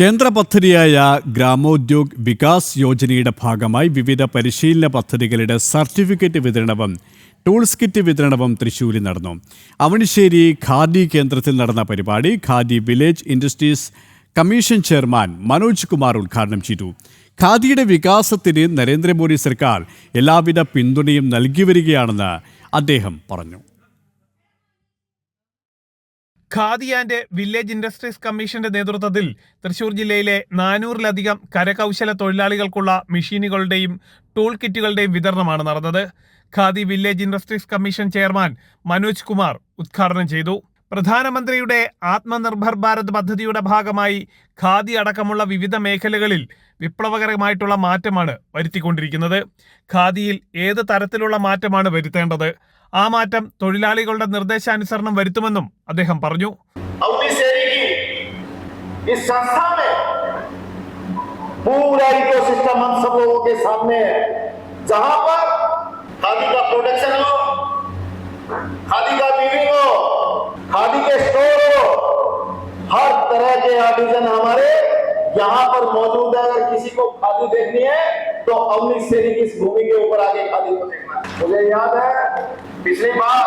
കേന്ദ്ര പദ്ധതിയായ ഗ്രാമോദ്യോഗ് വികാസ് യോജനയുടെ ഭാഗമായി വിവിധ പരിശീലന പദ്ധതികളുടെ സർട്ടിഫിക്കറ്റ് വിതരണവും ടൂൾസ് കിറ്റ് വിതരണവും തൃശ്ശൂരിൽ നടന്നു. അവണിശ്ശേരി ഖാദി കേന്ദ്രത്തിൽ നടന്ന പരിപാടി khadi village industries commission chairman Manoj Kumar ഉദ്ഘാടനം ചെയ്തു. ഖാദിയുടെ വികാസത്തിന് നരേന്ദ്രമോദി സർക്കാർ എല്ലാവിധ പിന്തുണയും നൽകി വരികയാണെന്ന് അദ്ദേഹം പറഞ്ഞു. ഖാദി ആൻഡ് വില്ലേജ് ഇൻഡസ്ട്രീസ് കമ്മീഷന്റെ നേതൃത്വത്തിൽ തൃശൂർ ജില്ലയിലെ 400-ലധികം കരകൗശല തൊഴിലാളികൾക്കുള്ള മെഷീനുകളുടെയും ടൂൾ കിറ്റുകളുടെയും വിതരണമാണ് നടന്നത്. Khadi village industries commission chairman Manoj Kumar ഉദ്ഘാടനം ചെയ്തു. പ്രധാനമന്ത്രിയുടെ ആത്മനിർഭർ ഭാരത് പദ്ധതിയുടെ ഭാഗമായി ഖാദി അടക്കമുള്ള വിവിധ മേഖലകളിൽ വിപ്ലവകരമായിട്ടുള്ള മാറ്റമാണ് വരുത്തിക്കൊണ്ടിരിക്കുന്നത്. ഖാദിയിൽ ഏത് തരത്തിലുള്ള മാറ്റമാണ് വരുത്തേണ്ടത്, ആ മാറ്റം തൊഴിലാളികളുടെ നിർദ്ദേശാനുസരണം വരുത്തുമെന്നും അദ്ദേഹം പറഞ്ഞു. हर तरह के आर्टिजन हमारे यहाँ पर मौजूद है. अगर किसी को खादी देखनी है तो अमृतसरी की इस भूमि के ऊपर आगे खादी को देखना. मुझे याद है पिछली बार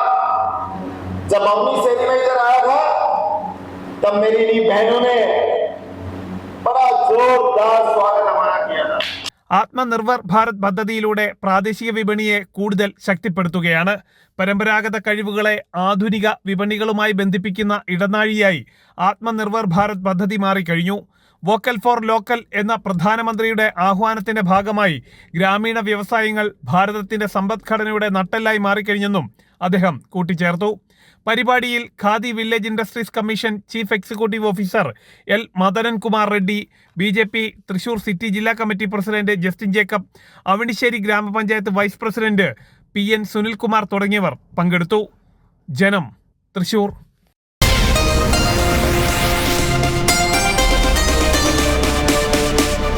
जब अमृतसरी में इधर आया था तब मेरी इन बहनों ने बड़ा जोरदार स्वागत हमारा किया था. ആത്മനിർഭർ ഭാരത് പദ്ധതിയിലൂടെ പ്രാദേശിക വിപണിയെ കൂടുതൽ ശക്തിപ്പെടുത്തുകയാണ്. പരമ്പരാഗത കഴിവുകളെ ആധുനിക വിപണികളുമായി ബന്ധിപ്പിക്കുന്ന ഇടനാഴിയായി ആത്മനിർഭർ ഭാരത് പദ്ധതി മാറിക്കഴിഞ്ഞു. വോക്കൽ ഫോർ ലോക്കൽ എന്ന പ്രധാനമന്ത്രിയുടെ ആഹ്വാനത്തിന്റെ ഭാഗമായി ഗ്രാമീണ വ്യവസായങ്ങൾ ഭാരതത്തിന്റെ സമ്പദ്ഘടനയുടെ നട്ടെല്ലായി മാറിക്കഴിഞ്ഞെന്നും അദ്ദേഹം കൂട്ടിച്ചേർത്തു. പരിപാടിയിൽ Khadi village industries commission chief executive officer L Madanan Kumar Reddy, BJP Thrissur city ജില്ലാ committee president Justin Jacob, Avanissery ഗ്രാമപഞ്ചായത്ത് വൈസ് പ്രസിഡന്റ് PN സുനിൽകുമാർ തുടങ്ങിയവർ പങ്കെടുത്തു. ജനം, തൃശൂർ.